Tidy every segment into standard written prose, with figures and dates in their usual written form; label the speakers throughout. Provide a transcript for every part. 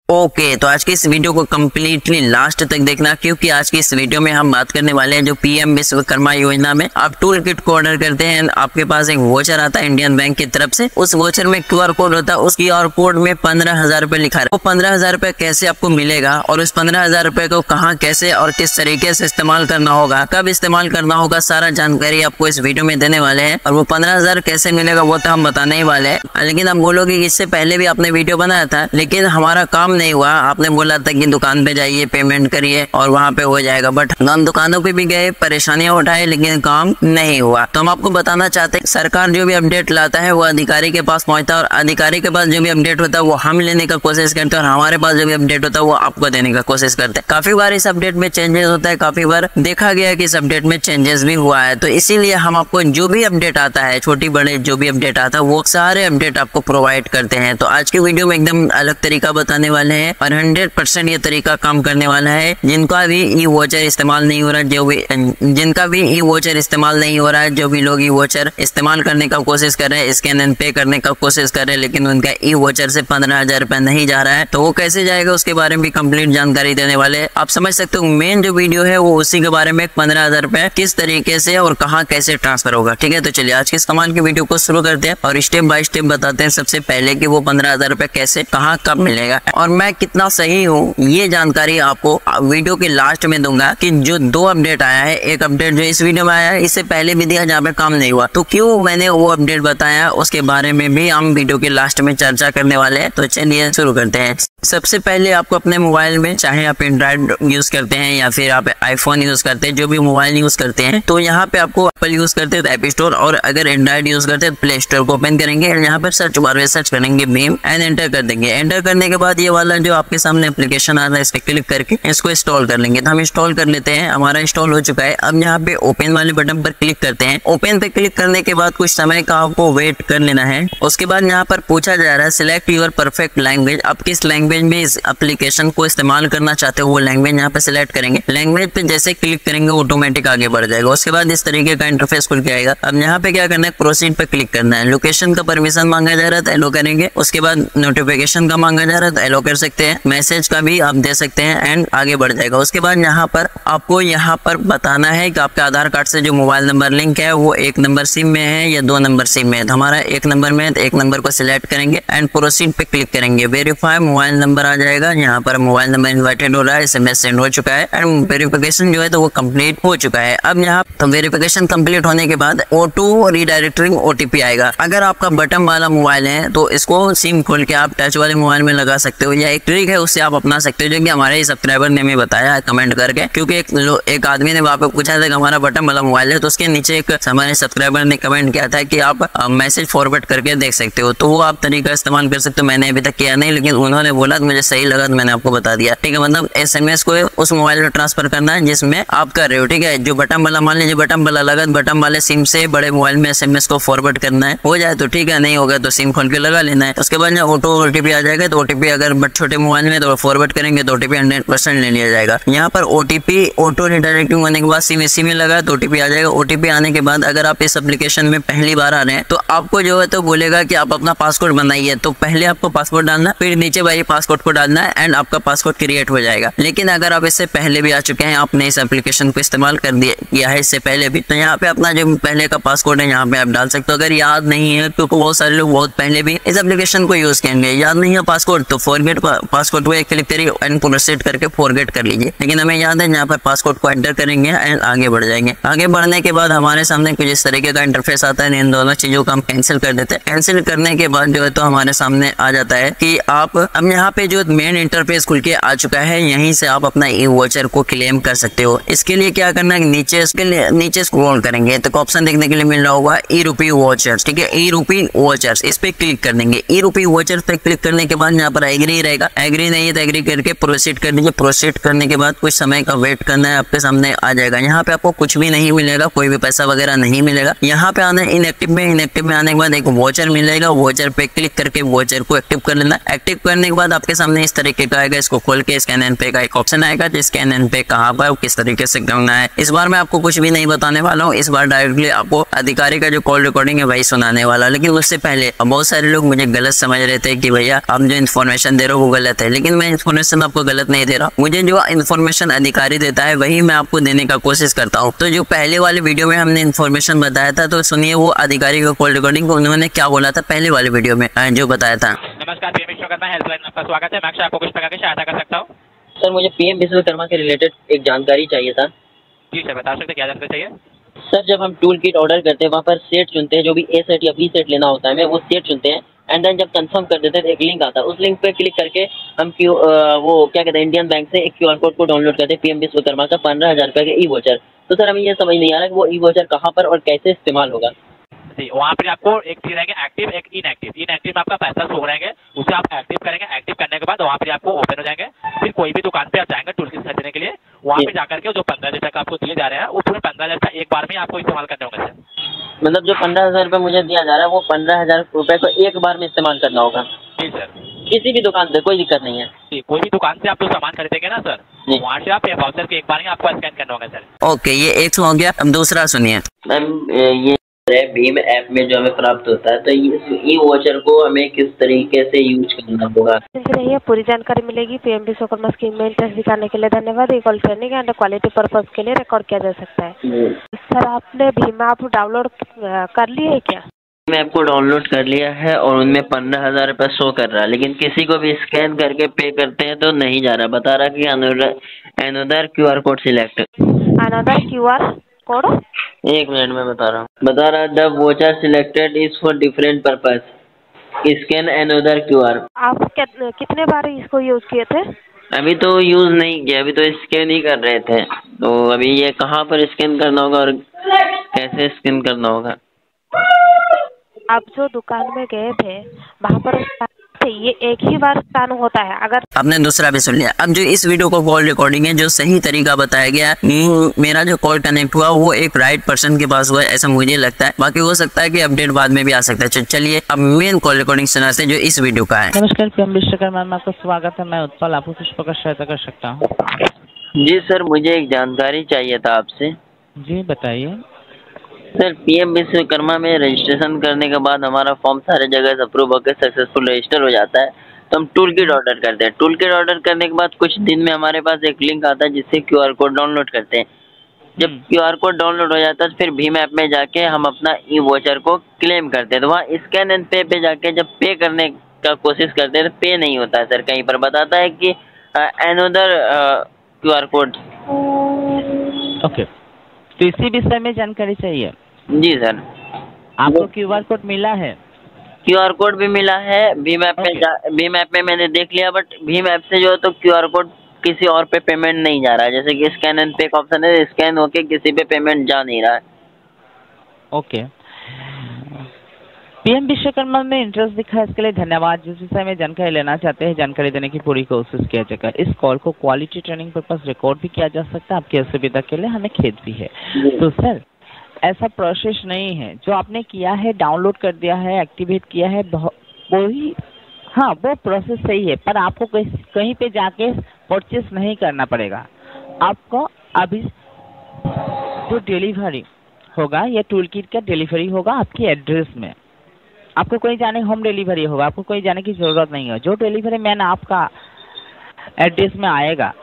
Speaker 1: Okay तो आज की इस वीडियो को कम्प्लीटली लास्ट तक देखना, क्योंकि आज की इस वीडियो में हम बात करने वाले हैं जो पीएम विश्वकर्मा योजना में आप टूल किट को ऑर्डर करते हैं, आपके पास एक वोचर आता है इंडियन बैंक की तरफ से। उस वोचर में QR कोड होता है, उस QR कोड में 15,000 रुपए लिखा है। वो 15,000 रुपए कैसे आपको मिलेगा और उस 15,000 रुपए को कहाँ, कैसे और किस तरीके से इस्तेमाल करना होगा, कब इस्तेमाल करना होगा, सारा जानकारी आपको इस वीडियो में देने वाले हैं। और वो 15,000 कैसे मिलेगा वो तो हम बताने ही वाले हैं। लेकिन आप बोलोगे कि इससे पहले भी आपने वीडियो बनाया था लेकिन हमारा काम नहीं हुआ, आपने बोला था कि दुकान पे जाइए, पेमेंट करिए और वहाँ पे हो जाएगा। बट हम दुकानों पे भी गए, परेशानियां उठाए लेकिन काम नहीं हुआ। तो हम आपको बताना चाहते हैं, सरकार जो भी अपडेट लाता है वो अधिकारी के पास पहुंचता है और अधिकारी के पास जो भी अपडेट होता है वो हम लेने का कोशिश करते हैं और हमारे पास जो भी अपडेट होता है वो आपको देने का कोशिश करते हैं। काफी बार इस अपडेट में चेंजेस होता है, काफी बार देखा गया है कि इस अपडेट में चेंजेस भी हुआ है। तो इसीलिए हम आपको जो भी अपडेट आता है, छोटी बड़े जो भी अपडेट आता है वो सारे अपडेट आपको प्रोवाइड करते हैं। तो आज की वीडियो में एकदम अलग तरीका बताने वाले हैं और 100% ये तरीका काम करने वाला है। जिनका भी ई वोचर इस्तेमाल नहीं हो रहा है, जिनका भी ई वोचर इस्तेमाल नहीं हो रहा है, जो भी लोग ई वोचर इस्तेमाल करने का कोशिश कर रहे हैं, स्कैन एंड पे करने का कोशिश कर रहे हैं लेकिन उनका ई वोचर से 15,000 रुपए नहीं जा रहा है, तो वो कैसे जाएगा उसके बारे में भी कंप्लीट जानकारी देने वाले हैं। आप समझ सकते हो मेन जो वीडियो है वो उसी के बारे में, 15,000 रुपए किस तरीके से और कहाँ कैसे ट्रांसफर होगा। ठीक है, तो चलिए आज के सामान की वीडियो को शुरू करते हैं और स्टेप बाय स्टेप बताते हैं। सबसे पहले कि वो 15,000 रुपए कैसे, कहाँ, कब मिलेगा और मैं कितना सही हूँ ये जानकारी आपको वीडियो के लास्ट में दूंगा। कि जो दो अपडेट आया है, एक अपडेट जो इस वीडियो में आया है इससे पहले भी दिया जहाँ पे काम नहीं हुआ, तो क्यों मैंने वो अपडेट बताया उसके बारे में भी हम वीडियो के लास्ट में चर्चा करने वाले हैं। तो चलिए शुरू करते हैं। सबसे पहले आपको अपने मोबाइल में, चाहे आप एंड्रॉइड यूज करते हैं या फिर आप आईफोन यूज करते हैं, जो भी मोबाइल यूज करते हैं, तो यहाँ पे आपको एप्पल यूज करते हैं तो ऐप स्टोर, और अगर एंड्रॉइड यूज करते हैं तो प्ले स्टोर को ओपन करेंगे। यहाँ पर सर्च बार में सर्च करेंगे भीम एंड एंटर कर देंगे। एंटर करने के बाद ये वाला जो आपके सामने एप्लीकेशन आ रहा है इस पे क्लिक करके इसको इंस्टॉल कर लेंगे। तो हम इंस्टॉल कर लेते हैं, हमारा इंस्टॉल हो चुका है। अब यहाँ पे ओपन वाले बटन पर क्लिक करते हैं। ओपन पे क्लिक करने के बाद कुछ समय का आपको वेट कर लेना है। उसके बाद यहाँ पर पूछा जा रहा है सिलेक्ट योर परफेक्ट लैंग्वेज, आप किस लैंग्वेज में इस एप्लीकेशन को इस्तेमाल करना चाहते हो वो लैंग्वेज यहाँ पे सिलेक्ट करेंगे। लैंग्वेज पे जैसे क्लिक करेंगे ऑटोमेटिक आगे बढ़ जाएगा। उसके बाद इस तरीके का इंटरफेस खुल के आएगा। अब यहाँ पे क्या करना है, प्रोसीड पे क्लिक करना है। लोकेशन का परमिशन मांगा जा रहा है तो एलो करेंगे। उसके बाद नोटिफिकेशन का मांगा जा रहा है तो एलो कर सकते हैं। मैसेज का भी आप दे सकते हैं एंड आगे बढ़ जाएगा। उसके बाद यहाँ पर आपको यहाँ पर बताना है कि आपके आधार कार्ड से जो मोबाइल नंबर लिंक है वो 1 नंबर सिम में है या 2 नंबर सिम में है। तो हमारा 1 नंबर में है तो 1 नंबर को सिलेक्ट करेंगे एंड प्रोसीड पे क्लिक करेंगे। वेरीफाई मोबाइल नंबर आ जाएगा। यहाँ पर मोबाइल नंबर इन्वाइटेड हो रहा है, SMS सेंड हो चुका है एंड वेरिफिकेशन जो है तो वो कंप्लीट हो चुका है। अब यहाँ तो वेरिफिकेशन कंप्लीट होने के बाद ऑटो रीडायरेक्टिंग OTP आएगा। अगर आपका बटन वाला मोबाइल है तो इसको सिम खोल के आप टच वाले मोबाइल में लगा सकते हो, या एक ट्रिक है उससे आप अपना सकते हो, जो कि हमारे सब्सक्राइबर ने हमें बताया है कमेंट करके। क्योंकि एक आदमी ने वहाँ पे पूछा था कि हमारा बटन वाला मोबाइल है, तो उसके नीचे एक हमारे सब्सक्राइबर ने कमेंट किया था कि आप मैसेज फॉरवर्ड करके देख सकते हो, तो वो आप तरीका इस्तेमाल कर सकते हो। मैंने अभी तक किया नहीं लेकिन उन्होंने बोला तो मुझे सही लगा तो मैंने आपको बता दिया। ठीक है, मतलब SMS को उस मोबाइल में ट्रांसफर करना है जिसमें आप कर रहे हो। ठीक है, जो बटन वाला, मान लीजिए बटन वाला लगा, बटन वाले सिम से बड़े मोबाइल में SMS को फॉरवर्ड करना है। हो जाए तो ठीक है, नहीं होगा तो सिम खोल के लगा लेना है। उसके बाद ऑटो OTP आ जाएगा। तो OTP अगर छोटे मोबाइल में तो फॉरवर्ड करेंगे तो OTP 100% ले लिया जाएगा। यहाँ पर OTP ऑटो रिडायरेक्टिंग होने के बाद सिम इसी में लगा तो OTP आ जाएगा। OTP आने के बाद अगर आप इस एप्लीकेशन में पहली बार आ रहे हैं तो आपको जो है तो बोलेगा कि आप अपना पासवर्ड बनाइए। तो पहले आपको पासवर्ड डालना, फिर नीचे वाली पासवर्ड को डालना है एंड आपका पासवर्ड क्रिएट हो जाएगा। लेकिन अगर आप इससे पहले भी आ चुके हैं, आपने इस एप्लीकेशन को इस्तेमाल कर किया है इससे पहले भी, तो यहाँ पे अपना जो पहले का पासवर्ड है यहाँ पे आप डाल सकते हो। अगर याद नहीं है, क्योंकि बहुत सारे लोग बहुत पहले भी इस एप्लीकेशन को यूज करेंगे, याद नहीं है पासवर्ड, तो फॉरगेट पासवर्ड को क्लिक करिए एंड प्रोसीड करके फॉरगेट कर लीजिए। लेकिन हमें याद है, यहाँ पर पासवर्ड को एंटर करेंगे एंड आगे बढ़ जाएंगे। आगे बढ़ने के बाद हमारे सामने कुछ इस तरीके का इंटरफेस आता है। इन दोनों चीजों को हम कैंसिल कर देते हैं। कैंसिल करने के बाद जो है तो हमारे सामने आ जाता है कि आप अब यहाँ पे जो मेन इंटरफेस खुल के आ चुका है, यहीं से आप अपना ई वोचर को क्लेम कर सकते हो। इसके लिए क्या करना है, नीचे स्क्रॉल करेंगे तो ऑप्शन देखने के लिए मिल रहा होगा ई-रूपी वोचर्स। ठीक है, ई-रूपी वोचर्स, इस पे क्लिक कर देंगे। ई-रूपी वोचर्स पे क्लिक करने के बाद यहाँ पर एग्री रहेगा। एग्री नहीं है तो एग्री करके प्रोसीड कर दीजिए। प्रोसीड करने के बाद कुछ समय का वेट करना है, आपके सामने आ जाएगा। यहाँ पे आपको कुछ भी नहीं मिलेगा, कोई भी पैसा वगैरह नहीं मिलेगा। यहाँ पे आना इनएक्टिव में, इनएक्टिव में आने के बाद एक वोचर मिलेगा। वोचर पे क्लिक करके वोचर को एक्टिव कर लेना। एक्टिव करने के बाद आपके सामने इस तरीके का आएगा। इसको खोल के स्कैन एंड पे का एक ऑप्शन आएगा, तो स्कैन एंड पे कहाँ पर किस तरीके से करना है। इस बार मैं आपको कुछ भी नहीं बताने वाला हूँ, इस बार डायरेक्टली आपको अधिकारी का जो कॉल रिकॉर्डिंग है वही सुनाने वाला। लेकिन उससे पहले बहुत सारे लोग मुझे गलत समझ रहे थे कि भैया आप जो इन्फॉर्मेशन दे रहे हो वो गलत है, लेकिन मैं इन्फॉर्मेशन आपको गलत नहीं दे रहा। मुझे जो इन्फॉर्मेशन अधिकारी देता है वही मैं आपको देने का कोशिश करता हूँ। तो जो पहले वाले वीडियो में हमने इन्फॉर्मेशन बताया था, तो सुनिए वो अधिकारी का कॉल रिकॉर्डिंग उन्होंने क्या बोला था पहले वाले वीडियो में जो बताया था।
Speaker 2: नमस्कार, पीएम विश्वकर्मा हेल्पलाइन में आपका स्वागत है। मैं अक्षय आपको किस प्रकार की सहायता कर सकता हूँ?
Speaker 1: सर मुझे पीएम विश्वकर्मा के रिलेटेड एक जानकारी चाहिए था।
Speaker 2: जी सर, बता सकते क्या जानकारी चाहिए?
Speaker 1: सर जब हम टूल किट ऑर्डर करते हैं वहाँ पर सेट चुनते हैं, जो भी ए सेट या बी सेट लेना होता है हमें वो सेट चुनते हैं, एंड देन जब कंफर्म कर देते हैं तो एक लिंक आता है, उस लिंक पे क्लिक करके हम वो क्या कहते हैं इंडियन बैंक से एक क्यूआर कोड को डाउनलोड करते हैं पीएम विश्वकर्मा का 15,000 रुपये का ई वोचर। तो सर हमें ये समझ नहीं आ रहा कि वो ई वोचर कहाँ पर और कैसे इस्तेमाल होगा।
Speaker 2: जी, वहाँ पर आपको एक चीज रहेंगे एक्टिव, एक इनएक्टिव। इनएक्टिव में आपका पैसा शो रहेंगे, उसे आप एक्टिव करेंगे। एक्टिव करने के बाद वहाँ पर आपको ओपन हो जाएंगे। फिर कोई भी दुकान पे आप जाएंगे टूल किट खरीदने के लिए, वहाँ पे जाकर के जो 15,000 तक आपको दिए जा रहे हैं वो पूरे 15,000 का एक बार में आपको इस्तेमाल करने होंगे सर।
Speaker 1: मतलब जो 15,000 रुपये मुझे दिया जा रहा है वो 15,000 रुपये को एक बार में इस्तेमाल करना होगा।
Speaker 2: जी सर,
Speaker 1: किसी भी दुकान से कोई दिक्कत नहीं है।
Speaker 2: जी, कोई भी दुकान से आप जो सामान खरीदेंगे ना सर, वहाँ से आप वाउचर के एक बार में आपको स्कैन करना होगा सर।
Speaker 1: ओके, ये एक हो गया। अब दूसरा सुनिए मैम, ये भीम ऐप में जो हमें प्राप्त होता है, तो ई वोचर को हमें किस तरीके से यूज करना होगा?
Speaker 3: रहिए, पूरी जानकारी मिलेगी। पीएम विश्वकर्मा स्कीम में इंटरेस्ट दिखाने के लिए धन्यवाद। ये call training and quality purpose के लिए रिकॉर्ड किया जा सकता है। सर आपने भीम ऐप डाउनलोड कर लिए है क्या?
Speaker 1: मैं आपको डाउनलोड कर लिया है और उनमें 15,000 रुपये शो कर रहा है, लेकिन किसी को भी स्कैन करके पे करते हैं तो नहीं जा रहा, बता रहा कि another QR code select.
Speaker 3: Another QR code?
Speaker 1: एक मिनट में बता रहा हूँ। बता रहा the voucher selected is for different purpose, scan another QR.
Speaker 3: आप कितने बार इसको यूज किए थे?
Speaker 1: अभी तो यूज नहीं किया, अभी तो स्कैन ही कर रहे थे। तो अभी ये कहाँ पर स्कैन करना होगा और कैसे स्कैन करना होगा?
Speaker 3: आप जो दुकान में गए थे वहाँ पर ये एक ही बार स्कैन होता है। अगर
Speaker 1: आपने दूसरा भी सुन लिया। अब जो इस वीडियो को कॉल रिकॉर्डिंग है जो सही तरीका बताया गया, मेरा जो कॉल कनेक्ट हुआ वो एक राइट पर्सन के पास हुआ है, ऐसा मुझे लगता है। बाकी हो सकता है कि अपडेट बाद में भी आ सकता है। चलिए अब मेन कॉल रिकॉर्डिंग सुनाते हैं जो इस वीडियो का है।
Speaker 4: नमस्कार, पीएम विश्वकर्मा में आपका स्वागत है। मैं उत्पल आपको किस प्रकार सहायता कर सकता हूँ?
Speaker 1: जी सर, मुझे एक जानकारी चाहिए था आपसे।
Speaker 4: जी बताइए।
Speaker 1: सर पीएम विश्वकर्मा में रजिस्ट्रेशन करने के बाद हमारा फॉर्म सारे जगह से अप्रूव होकर सक्सेसफुल रजिस्टर हो जाता है, तो हम टूल किट ऑर्डर करते हैं। टूल किट ऑर्डर करने के बाद कुछ दिन में हमारे पास एक लिंक आता है जिससे क्यूआर कोड डाउनलोड करते हैं। जब क्यूआर कोड डाउनलोड हो जाता है तो फिर भीम ऐप में जाके हम अपना ई वोचर को क्लेम करते हैं। तो वहाँ स्कैन एंड पे जाके जब पे करने का कोशिश करते हैं तो पे नहीं होता है सर। कहीं पर बताता है कि अनदर क्यूआर कोड।
Speaker 4: ओके, तो इसी विषय में जानकारी चाहिए?
Speaker 1: जी सर।
Speaker 4: आपको क्यूआर कोड मिला है?
Speaker 1: क्यूआर कोड भी मिला है भीम ऐप में। भीम ऐप में मैंने देख लिया, बट भीम ऐप से जो है तो क्यूआर कोड किसी और पे पेमेंट नहीं जा रहा है। जैसे कि स्कैन एंड पे का ऑप्शन है, स्कैन होके किसी पे पेमेंट जा नहीं रहा है।
Speaker 4: ओके, पीएम विश्वकर्मा में इंटरेस्ट दिखा इसके लिए धन्यवाद। जिस विषय में जानकारी लेना चाहते हैं जानकारी देने की पूरी कोशिश किया जाएगा। इस कॉल को क्वालिटी ट्रेनिंग पर्पज रिकॉर्ड भी किया जा सकता है। आपकी असुविधा के लिए हमें खेद भी है। तो सर ऐसा प्रोसेस नहीं है, जो आपने किया है डाउनलोड कर दिया है, एक्टिवेट किया है, वही हाँ वो प्रोसेस सही है, पर आपको कहीं पे जाके परचेस नहीं करना पड़ेगा। आपको अभी जो डिलीवरी होगा या टूल किट का डिलीवरी होगा आपकी एड्रेस में। आपको कोई जाने होम डिलीवरी होगा, आपको कोई जाने की जरूरत नहीं है। जो डिलीवरी मैन आपका एड्रेस में आएगा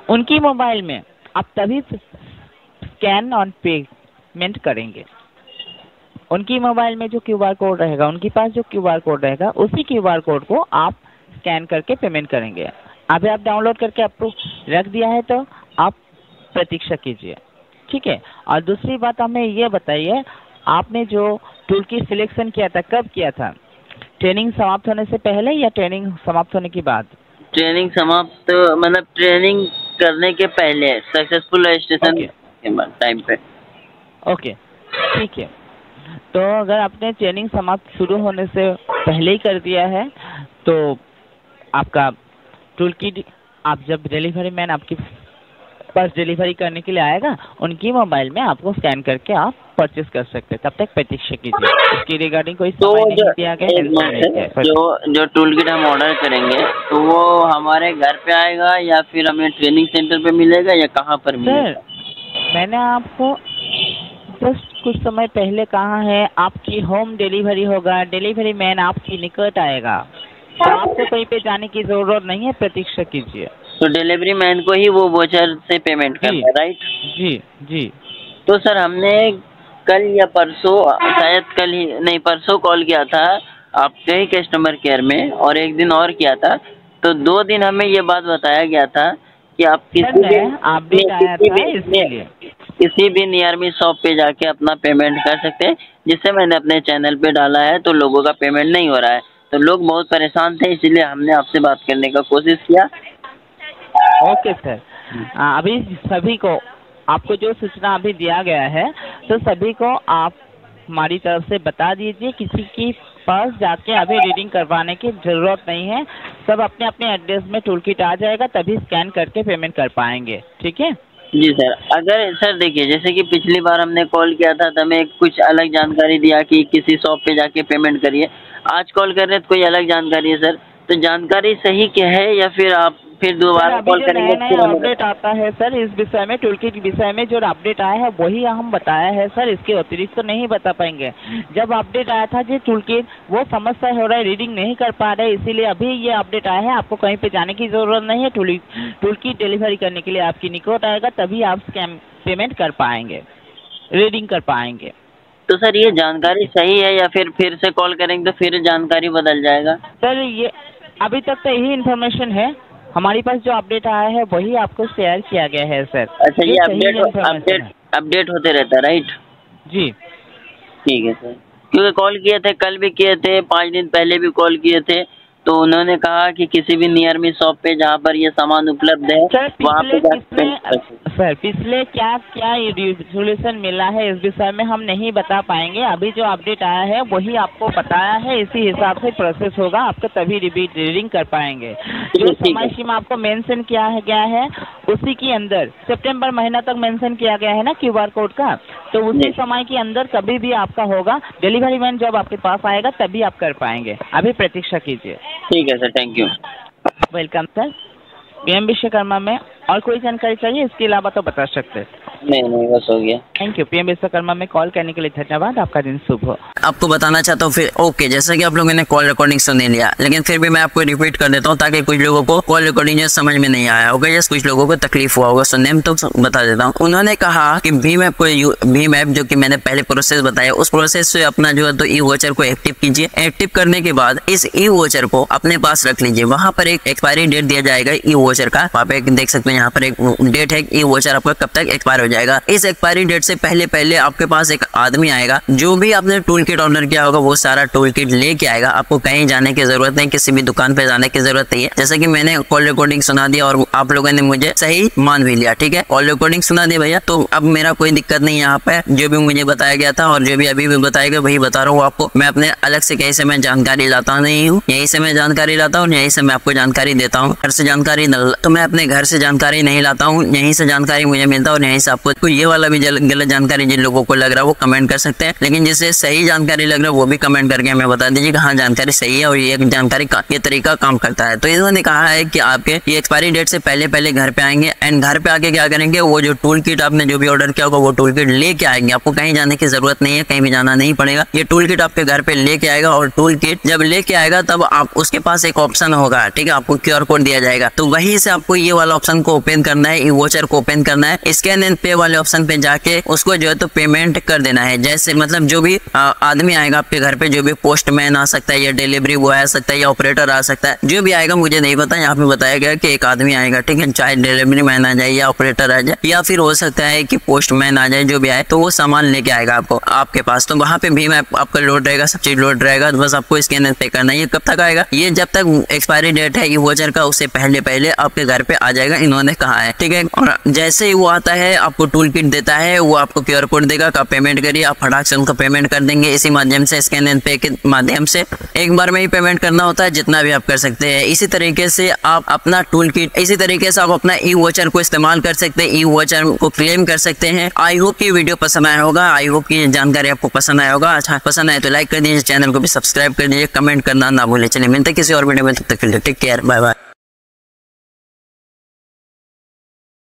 Speaker 4: उनकी मोबाइल में आप तभी स्कैन ऑन पेमेंट करेंगे। उनकी मोबाइल में जो क्यूआर कोड रहेगा, उनके पास जो क्यूआर कोड रहेगा, उसी क्यूआर कोड को आप स्कैन करके पेमेंट करेंगे। अभी आप डाउनलोड करके आपको रख दिया है तो आप प्रतीक्षा कीजिए, ठीक है। और दूसरी बात हमें ये बताइए, आपने जो टूल की सिलेक्शन किया था कब किया था? ट्रेनिंग समाप्त होने से पहले या ट्रेनिंग समाप्त होने के बाद?
Speaker 1: ट्रेनिंग समाप्त मतलब ट्रेनिंग करने के पहले, सक्सेसफुल रजिस्ट्रेशन के बाद टाइम पे।
Speaker 4: ओके ठीक है, तो अगर आपने ट्रेनिंग समाप्त शुरू होने से पहले ही कर दिया है तो आपका टूल किट आप जब डिलीवरी मैन आपकी पर्स डिलीवरी करने के लिए आएगा, उनकी मोबाइल में आपको स्कैन करके आप परचेस कर सकते हैं। तब तक प्रतीक्षा कीजिए, इसकी रिगार्डिंग कोई समय नहीं दिया गया।
Speaker 1: जो टूल किट हम ऑर्डर करेंगे तो वो हमारे घर पे आएगा या फिर हमें ट्रेनिंग सेंटर पे मिलेगा या कहाँ पर मिलेगा?
Speaker 4: सर मैंने आपको जस्ट कुछ समय पहले कहा है आपकी होम डिलीवरी होगा, डिलीवरी मैन आपकी निकट आएगा, तो आपको कहीं पे जाने की जरूरत नहीं है, प्रतीक्षा कीजिए।
Speaker 1: तो डिलीवरी मैन को ही वो वोचर से पेमेंट करना है, राइट?
Speaker 4: जी जी।
Speaker 1: तो सर हमने कल या परसों, शायद कल ही नहीं परसों कॉल किया था आपके ही कस्टमर केयर में, और एक दिन और किया था, तो 2 दिन हमें ये बात बताया गया था कि आप किसी भी नियर मी शॉप पे जाके अपना पेमेंट कर सकते हैं, जिससे मैंने अपने चैनल पे डाला है तो लोगों का पेमेंट नहीं हो रहा है, तो लोग बहुत परेशान थे, इसलिए हमने आपसे बात करने का कोशिश किया।
Speaker 4: ओके सर, अभी सभी को आपको जो सूचना अभी दिया गया है तो सभी को आप हमारी तरफ से बता दीजिए, किसी की पास जाके अभी रीडिंग करवाने की जरूरत नहीं है, सब अपने अपने एड्रेस में टूल किट आ जाएगा, तभी स्कैन करके पेमेंट कर पाएंगे। ठीक है
Speaker 1: जी सर। अगर सर देखिए, जैसे कि पिछली बार हमने कॉल किया था तो हमें कुछ अलग जानकारी दिया कि किसी शॉप पे जाके पेमेंट करिए, आज कॉल कर रहे हैं तो कोई अलग जानकारी है सर, तो जानकारी सही क्या है या फिर आप फिर दोबारा कॉल करेंगे?
Speaker 4: नया अपडेट आता है सर इस विषय में, टूल किट विषय में जो अपडेट आया है वही हम बताया है सर, इसके अतिरिक्त तो नहीं बता पाएंगे। जब अपडेट आया था जी टूल किट वो समस्या हो रहा है, रीडिंग नहीं कर पा रहे, इसीलिए अभी ये अपडेट आया है, आपको कहीं पे जाने की जरूरत नहीं है, टूल किट डिलीवरी करने के लिए आपकी निकट आएगा, तभी आप पेमेंट कर पाएंगे, रीडिंग कर पाएंगे।
Speaker 1: तो सर ये जानकारी सही है या फिर से कॉल करेंगे तो फिर जानकारी बदल जाएगा?
Speaker 4: सर ये अभी तक तो यही इन्फॉर्मेशन है, हमारे पास जो अपडेट आया है वही आपको शेयर किया गया है सर।
Speaker 1: अच्छा, ये अपडेट होते रहता है, राइट?
Speaker 4: जी
Speaker 1: ठीक है सर, क्योंकि कॉल किए थे, कल भी किए थे, 5 दिन पहले भी कॉल किए थे, तो उन्होंने कहा कि किसी भी नियर मी शॉप पे जहाँ पर ये सामान उपलब्ध है वहाँ पे
Speaker 4: सर पिछले क्या सोल्यूशन मिला है इस विषय में हम नहीं बता पाएंगे, अभी जो अपडेट आया है वही आपको बताया है, इसी हिसाब से प्रोसेस होगा, आपको तभी रीडिंग कर पाएंगे। जो समय सीमा आपको मेंशन किया गया है उसी के अंदर सितंबर महीना तक मेंशन किया गया है ना QR कोड का, तो उसी समय के अंदर कभी भी आपका होगा, डिलीवरी मैन जब आपके पास आएगा तभी आप कर पाएंगे, अभी प्रतीक्षा कीजिए।
Speaker 1: ठीक है sir, thank you.
Speaker 4: Welcome sir. PM Vishwakarma में और कोई जानकारी चाहिए इसके अलावा तो बता सकते हैं?
Speaker 1: नहीं बस हो गया।
Speaker 4: Thank you. PM विश्वकर्मा में कॉल करने के लिए धन्यवाद, आपका दिन शुभ हो।
Speaker 1: आपको बताना चाहता हूँ फिर ओके, जैसा कि आप लोगों ने कॉल रिकॉर्डिंग सुन लिया, लेकिन फिर भी मैं आपको रिपीट कर देता हूँ ताकि कुछ लोगों को कॉल रिकॉर्डिंग समझ में नहीं आया होगा या कुछ लोगों को तकलीफ हुआ होगा सुनने में, तो बता देता हूँ। उन्होंने कहा कि भीम ऐप जो कि मैंने पहले प्रोसेस बताया, उस प्रोसेस से अपना जो है तो ई वोचर को एक्टिव कीजिए। एक्टिव करने के बाद इस ई वोचर को अपने पास रख लीजिए, वहां पर एक एक्सपायरी डेट दिया जाएगा ई वोचर का, वहाँ पे देख सकते हैं यहाँ पर एक डेट है, ई वोचर आपका कब तक एक्सपायर हो जाएगा। इस एक्सपायरी डेट से पहले आपके पास एक आदमी आएगा, जो भी आपने टूल किट ऑर्डर किया होगा वो सारा टूल किट लेके आएगा, आपको कहीं जाने की जरूरत नहीं, किसी भी दुकान पे जाने की जरूरत नहीं है। जैसे कि मैंने कॉल रिकॉर्डिंग सुना दिया और आप लोगों ने मुझे सही मान भी लिया, ठीक है, कॉल रिकॉर्डिंग सुना दी भैया, तो अब मेरा कोई दिक्कत नहीं है। यहाँ पे जो भी मुझे बताया गया था और जो भी अभी भी बताएगा वही बता रहा हूँ आपको, मैं अपने अलग से कहीं से मैं जानकारी लाता नहीं हूँ, यहीं से मैं जानकारी लाता हूँ, यहीं से मैं आपको जानकारी देता हूँ। घर से जानकारी तो मैं अपने घर से जानकारी नहीं लाता हूँ, यहीं से जानकारी मुझे मिलता है और यहीं से आपको ये वाला भी गलत जानकारी जिन लोगों को लग रहा है वो कमेंट कर सकते हैं, लेकिन जिसे सही जानकारी लग रहा है वो भी कमेंट करके हमें बता दीजिए कि हाँ जानकारी सही है और ये जानकारी ये तरीका काम करता है। तो इन्होंने कहा है कि आपके ये एक्सपायरी डेट से पहले घर पे आएंगे एंड घर पे आके क्या करेंगे, वो जो टूल किट आपने जो भी ऑर्डर किया होगा वो टूल किट लेके आएंगे, आपको कहीं जाने की जरूरत नहीं है, कहीं भी जाना नहीं पड़ेगा, ये टूल किट आपके घर पे लेके आएगा। और टूल किट जब लेके आएगा तब आप उसके पास एक ऑप्शन होगा, ठीक है, आपको QR कोड दिया जाएगा, तो वहीं से आपको ये वाला ऑप्शन को ओपन करना है, ई वोचर को ओपन करना है, स्कैन एंड पे वाले ऑप्शन पे जाके उसको जो है तो पेमेंट कर देना है। जैसे मतलब जो भी आदमी आएगा आपके घर पे, जो भी पोस्टमैन आ सकता है या डिलीवरी बॉय आ सकता है या ऑपरेटर आ सकता है, जो भी आएगा मुझे नहीं पता, यहाँ पे बताया गया कि एक आदमी आएगा, ठीक है, चाहे डिलीवरी मैन आ जाए या ऑपरेटर आ जाए या फिर हो सकता है कि पोस्टमैन आ जाए, जो भी आए तो वो सामान लेके आएगा आपके पास, तो वहाँ पे भीम ऐप आपका लोड रहेगा, सब चीज लोड रहेगा, बस आपको स्कैन एंड पे करना है। ये कब तक आएगा? ये जब तक एक्सपायरी डेट है ई वोचर का उससे पहले आपके घर पे आ जाएगा, इन्होंने कहा है, ठीक है। और जैसे ही वो आता है आपको टूल किट देता है, वो आपको QR कोड देगा, आप पेमेंट करिए, आप फटाक से उनका पेमेंट कर देंगे, किसी माध्यम से स्कैन एंड पे के माध्यम से एक बार में ही पेमेंट करना होता है, जितना भी आप कर सकते हैं। इसी तरीके से आप अपना टूल किट, इसी तरीके से आप अपना ई वोचर को इस्तेमाल कर सकते हैं, ई वोचर को क्लेम कर सकते हैं। आई होप ये वीडियो पसंद आया होगा, आई होप की जानकारी आपको पसंद आया होगा। अच्छा पसंद आए तो लाइक कर दीजिए, चैनल को भी सब्सक्राइब कर दीजिए, कमेंट करना ना भूले। चलिए मिलते किसी और वीडियो में, तब तक के लिए टेक केयर, बाय बाय।